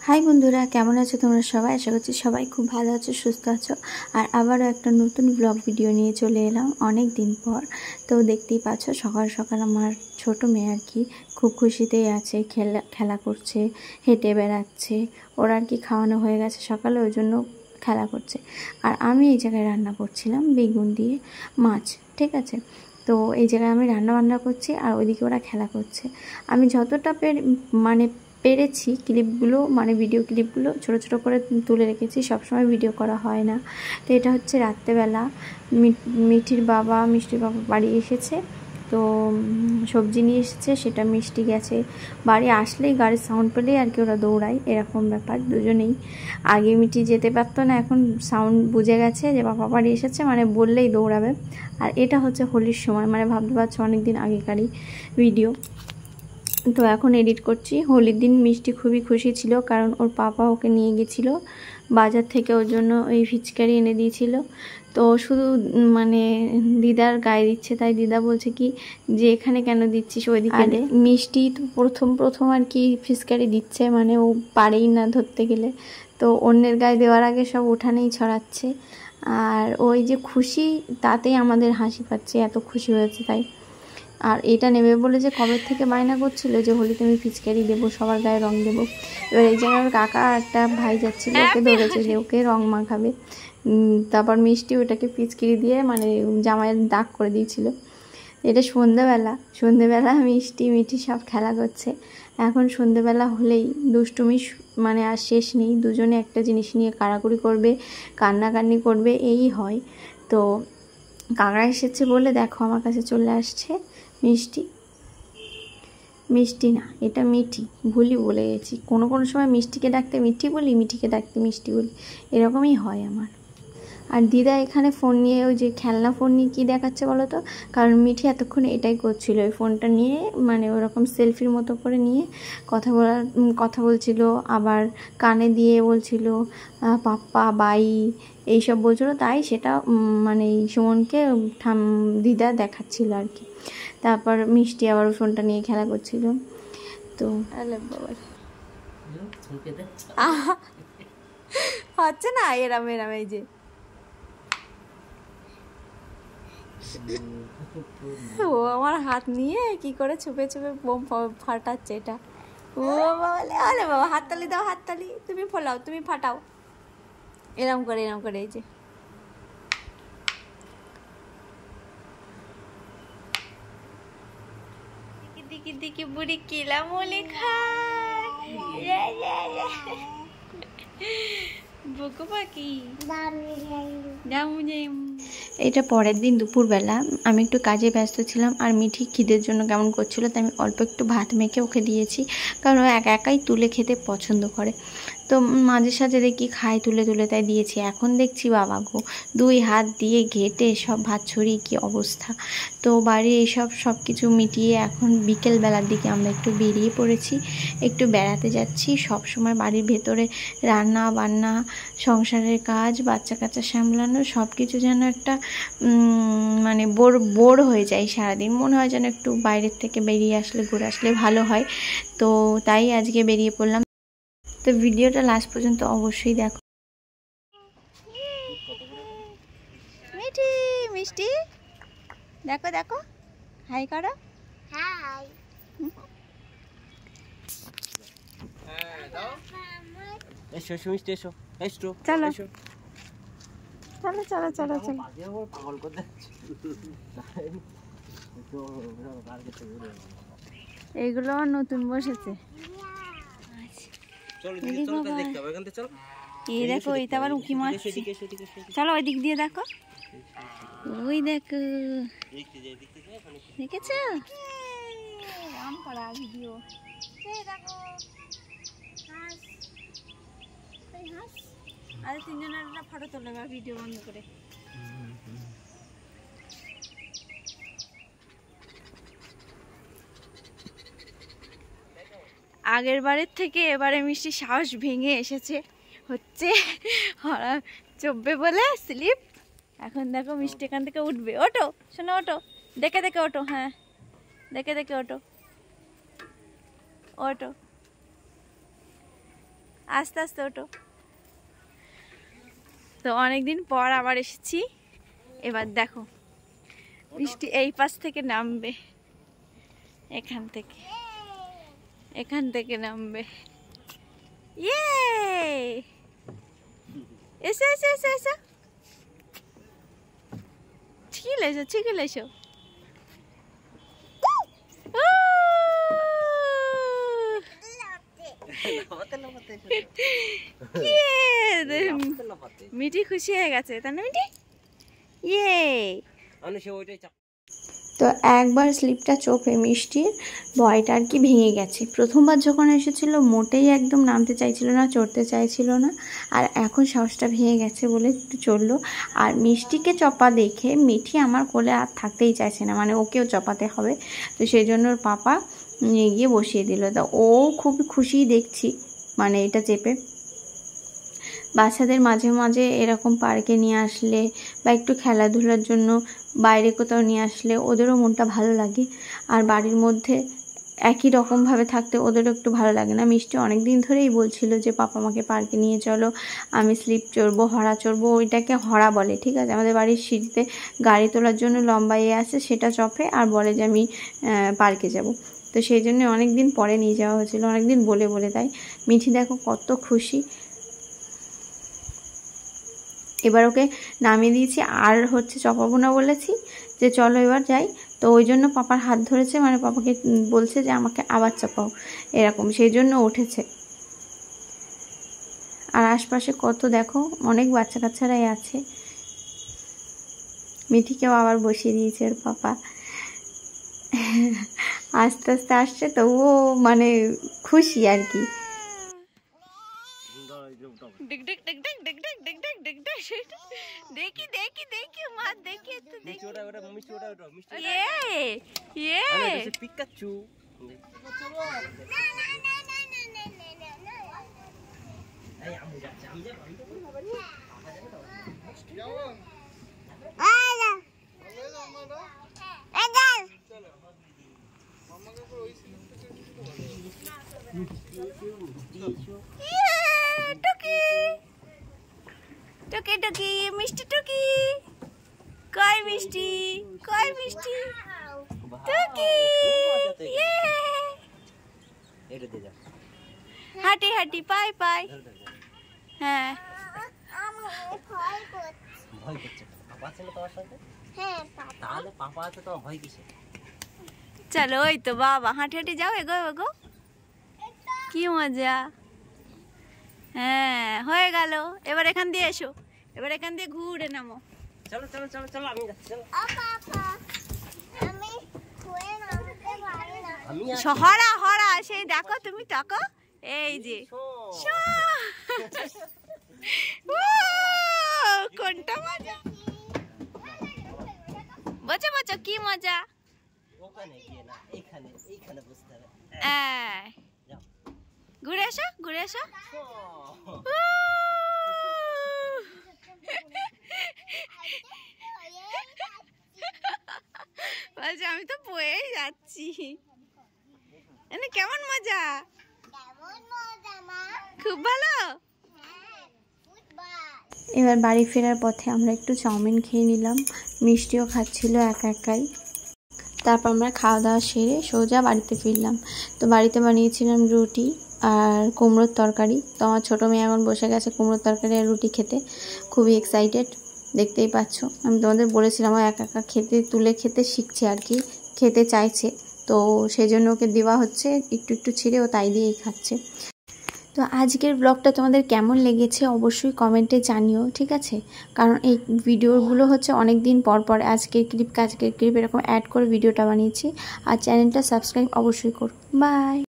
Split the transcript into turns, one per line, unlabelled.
High বন্ধুরা, কেমন আছো তোমরা সবাই? আশা করছি সবাই খুব ভালো আছো, সুস্থ আছো। আর আবারও একটা নতুন ব্লগ ভিডিও নিয়ে চলে এলাম অনেক দিন পর। তো দেখতেই পাচ্ছ সকাল সকাল আমার ছোট মেয়ে আর কি খুব খুশিতেই আছে, খেলা করছে, হেঁটে বেড়াচ্ছে। ওর আর কি খাওয়ানো হয়ে গেছে সকালে, ওই জন্য খেলা করছে। আর আমি এই জায়গায় রান্না করছিলাম বেগুন দিয়ে মাছ, ঠিক আছে। তো এই জায়গায় আমি রান্না করছি আর ওইদিকে ওরা খেলা করছে। আমি যতটা পেরেছি ক্লিপগুলো, ভিডিও ক্লিপগুলো ছোট ছোট করে তুলে রেখেছি, সবসময় ভিডিও করা হয় না। তো এটা হচ্ছে রাত্রেবেলা মিষ্টির বাবা বাড়ি এসেছে। তো সবজি নিয়ে এসেছে, সেটা মিষ্টি গেছে। বাড়ি আসলেই গাড়ির সাউন্ড পেলেই আর কি ওরা দৌড়ায়, এরকম ব্যাপার দুজনেই। আগে মিষ্টি যেতে পারতো না, এখন সাউন্ড বুঝে গেছে যে বাবা বাড়ি এসেছে, বললেই দৌড়াবে। আর এটা হচ্ছে হোলির সময়, ভাবতে পারছো অনেকদিন আগেকারই ভিডিও। তো এখন এডিট করছি। হোলির দিন মিষ্টি খুবই খুশি ছিল, কারণ ওর পাপা ওকে নিয়ে গেছিল বাজার থেকে, ওর জন্য ওই ফিচকারি এনে দিয়েছিল। তো শুধু দিদার গায়ে দিচ্ছে, তাই দিদা বলছে কি যে এখানে কেন দিচ্ছিস, ওইদিকে মিষ্টি তো প্রথম আর কি ফিচকারি দিচ্ছে, ও পারেই না ধরতে গেলে। তো অন্যের গায়ে দেওয়ার আগে সব উঠানেই ছড়াচ্ছে। আর ওই যে খুশি, তাতেই আমাদের হাসি পাচ্ছে, এত খুশি হয়েছে তাই। আর এটা নেবে বলে যে কবে থেকে বায়না করছিল যে হোলিতে আমি ফিচকারি দেবো, সবার গায়ে রং দেবো। এবার এই জায়গায় কাকা একটা ভাই যাচ্ছিল, ওকে ধরেছে যে ওকে রং মাখাবে। তারপর মিষ্টি ওটাকে ফিচকারি দিয়ে জামায় দাগ করে দিয়েছিল। এটা সন্ধেবেলা মিষ্টি সব খেলা করছে। এখন সন্ধেবেলা হলেই দুষ্টুমি আর শেষ নেই। দুজনে একটা জিনিস নিয়ে কাড়াকুড়ি করবে, কান্নাকান্নি করবে, এই হয়। তো কাকা এসেছে বলে দেখো আমার কাছে চলে আসছে মিষ্টি না, এটা মিঠি, ভুলই বলে গেছি। কোনো সময় মিষ্টিকে ডাকতে মিঠি বলি, মিঠিকে ডাকতে মিষ্টি বলি, এরকমই হয় আমার। আর দিদা এখানে ফোন নিয়ে, ওই যে খেলনা ফোন নিয়ে কী দেখাচ্ছে বলো তো? কারণ মিঠি এতক্ষণ এটাই করছিল, ওই ফোনটা নিয়ে ওরকম সেলফির মতো করে নিয়ে কথা বলছিল, আবার কানে দিয়ে বলছিল পাপ্পা বাই এইসব বলছিল। তাই সেটা সুমনকে দিদা দেখাচ্ছিল আর কি। তারপর মিষ্টি আবার ফোনটা নিয়ে খেলা করছিল। তো হচ্ছে না এরম এই যে ও আমার হাত নিয়ে কি করে ছুপে বোম ফাটাচ্ছে এটা। ও বাবা, আরে বাবা, হাততালি দাও, হাততালি, তুমি ফোলাও, তুমি ফাটাও, এরম করে এই যে। দিকি বুড়ি কিলা মলে খায় বকু পাখি। এটা পরের দিন দুপুরবেলা আমি একটু কাজে ব্যস্ত ছিলাম, আর মিঠি খিদের জন্য কেমন করছিল, তাই আমি অল্প একটু ভাত মেখে ওকে দিয়েছি, কারণ ও একাই তুলে খেতে পছন্দ করে। তো মাঝে সাঝে দেখি খায় তুলে তাই দিয়েছি। এখন দেখছি বাবা গো, 2 হাত দিয়ে ঘেটে সব ভাত ছড়িয়ে কী অবস্থা। তো বাড়ির সব কিছু মিটিয়ে এখন বিকেলবেলার দিকে আমরা একটু বেরিয়ে পড়েছি, একটু বেড়াতে যাচ্ছি। সব সময় বাড়ির ভেতরে রান্না বান্না, সংসারের কাজ, বাচ্চা কাচ্চা সামলানো, সব কিছু যেন একটা বোর হয়ে যায় সারাদিন। মনে হয় যেন একটু বাইরের থেকে বেরিয়ে আসলে, ঘুরে আসলে ভালো হয়। তো তাই আজকে বেরিয়ে পড়লাম। তো ভিডিওটা লাস্ট পর্যন্ত অবশ্যই দেখো। মিষ্টি দেখো হাই করো। হাই। এসো মিষ্টি, এসো চলো চলো। এইগুলো নতুন বসেছে। এই দেখো, এটা আবার উঁকি মারছে। চলো ওই দিক দিয়ে দেখো, ওই দেখো, দেখেছো? অন করা ভিডিও, দেখো আরে 3 জনের ফটো তোলে, ভিডিও বন্ধ করে। আগের বারের থেকে এবারে মিষ্টি সাহস ভেঙে এসেছে, হচ্ছে চব্বে বলে স্লিপ। এখন দেখো মিষ্টি এখান থেকে উঠবে। ওটো শোনো, ওটো দেখে ওটো, হ্যাঁ দেখে ওটো। আস্তে আস্তে ওঠো। তো অনেকদিন পর আবার এসেছি। এবার দেখো বৃষ্টি এই পাশ থেকে নামবে, এখান থেকে নামবে। ইয়ে এসো এসো এসো এসো, ঠিকই লেছো। মিটি খুশি হয়ে গেছে তাই না মিটি? ইয়ে তো একবার স্লিপটা চোপে মিষ্টির ভয়টা আর কি ভেঙে গেছে। প্রথমবার যখন এসেছিল মোটেই একদম নামতে চাইছিল না, চড়তে চাইছিল না, আর এখন সাহসটা ভেঙে গেছে বলে একটু চড়লো। আর মিষ্টিকে চপা দেখে মিঠি আমার কোলে আর থাকতেই চাইছে না, মানে ওকেও চপাতে হবে। তো সেই জন্য ওর পাপা নিয়ে গিয়ে বসিয়ে দিল। তা ও খুব খুশি দেখছি, মানে এটা চেপে। বাচ্চাদের মাঝে মাঝে এরকম পার্কে নিয়ে আসলে বা একটু খেলাধুলার জন্য বাইরে কোথাও নিয়ে আসলে ওদেরও মনটা ভালো লাগে। আর বাড়ির মধ্যে একই রকমভাবে থাকতে ওদেরও একটু ভালো লাগে না। মিষ্টি অনেক দিন ধরেই বলছিল যে পাপা আমাকে পার্কে নিয়ে চলো, আমি স্লিপ চড়বো, হরা চড়বো। ওইটাকে হরা বলে, ঠিক আছে? আমাদের বাড়ির সিঁড়িতে গাড়ি তোলার জন্য লম্বা আছে, সেটা চপে আর বলে যে আমি পার্কে যাব। তো সেই জন্য অনেক দিন পরে নিয়ে যাওয়া হয়েছিল, অনেক দিন বলে বলে। তাই মিঠি দেখো কত খুশি। এবার ওকে নামিয়ে দিয়েছি, আর চপাবো না বলেছি যে চলো এবার যাই। তো ওই জন্য পাপার হাত ধরেছে, মানে পাপাকে বলছে যে আমাকে আবার চাপাও এরকম, সেই জন্য উঠেছে। আর আশপাশে কত দেখো অনেক বাচ্চা কাচ্চারাই আছে। মিঠিকেও আবার বসিয়ে দিয়েছে ওর পাপা। আস্তে আস্তে আসছে, তো ও মানে খুশি আর কি। দেখি দেখি দেখি মা, দেখি একটু দেখি। পিকাচু টুকি টুকি মিষ্টি টুকি, কই মিষ্টি, কই মিষ্টি টুকি। হাঁটি হাঁটি পাই পাই। হ্যাঁ চলো, ওই তো বাবা হাঁটি হাঁটি যাও, এগো এগো, কি মজা। হ্যাঁ হয়ে গেল, এবার এখান দিয়ে এসো, এবার এখান দিয়ে ঘুরে নামো। চলো চলো চলো চলো, আমি যাচ্ছি। হরা হরা সেই দেখো, তুমি তাকো, এই যে কোনটা মজা, বোঝো বোঝো কি মজা। ঘুরে এসো ঘুরে এসো। বলছে আমি তো বয়েই যাচ্ছি। কেমন মজা? খুব ভালো। এবার বাড়ি ফেরার পথে আমরা একটু চাউমিন খেয়ে নিলাম, মিষ্টিও খাচ্ছিল একা একাই। তারপর আমরা খাওয়া দাওয়া সেরে সোজা বাড়িতে ফিরলাম। তো বাড়িতে বানিয়েছিলাম রুটি আর কুমড়োর তরকারি। তো আমার ছোটো মেয়ে এখন বসে গেছে কুমড়োর তরকারি আর রুটি খেতে, খুবই এক্সাইটেড, দেখতেই পাচ্ছ। আমি তোমাদের বলেছিলাম ও একা একা তুলে খেতে শিখছে আর কি, খেতে চাইছে। তো সেই জন্য ওকে দেওয়া হচ্ছে, একটু একটু ছিঁড়ে ও তাই দিয়েই খাচ্ছে। তো আজকের ব্লগটা তোমাদের কেমন লেগেছে অবশ্যই কমেন্টে জানিও, ঠিক আছে? কারণ এই ভিডিওগুলো অনেক দিন পর পর আজকের ক্লিপ এরকম অ্যাড করে ভিডিওটা বানিয়েছি। আর চ্যানেলটা সাবস্ক্রাইব অবশ্যই করো। বাই।